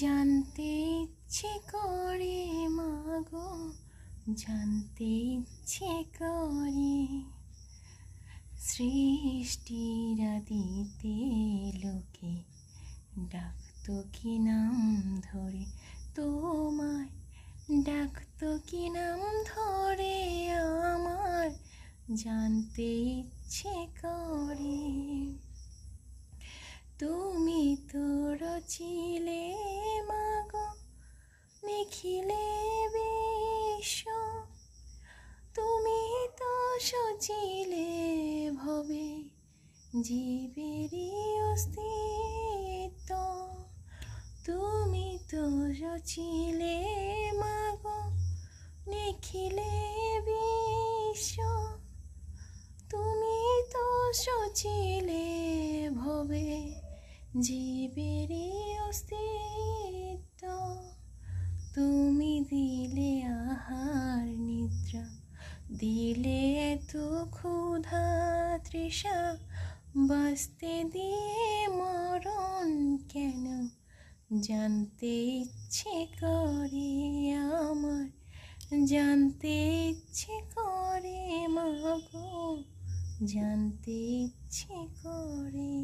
জানতে ইচ্ছে করে মাগো, জানতে ইচ্ছে করে সৃষ্টির আদিতে লোকে ডাকতো কি নাম ধরে, তোমায় ডাকতো কি নাম ধরে আমার জানতে ইচ্ছে করে। তুমি তো রচিলে মাগো নিখিলে বিশ্ব, তুমি তো সচিলে ভবে জীবেরই অস্তিত্ব। তুমি তো রচিলে মাগো নিখিলে বিশ্ব, তুমি তো সচিলে ভবে জীবেরই অস্তিত্ব। তুমি দিলে আহার নিদ্রা, দিলে এত ক্ষুধা তৃষা, বাঁচতে দিয়ে মরণ কেন জানতে ইচ্ছে করে আমার, জানতে ইচ্ছে করে মাগো, জানতে ইচ্ছে করে।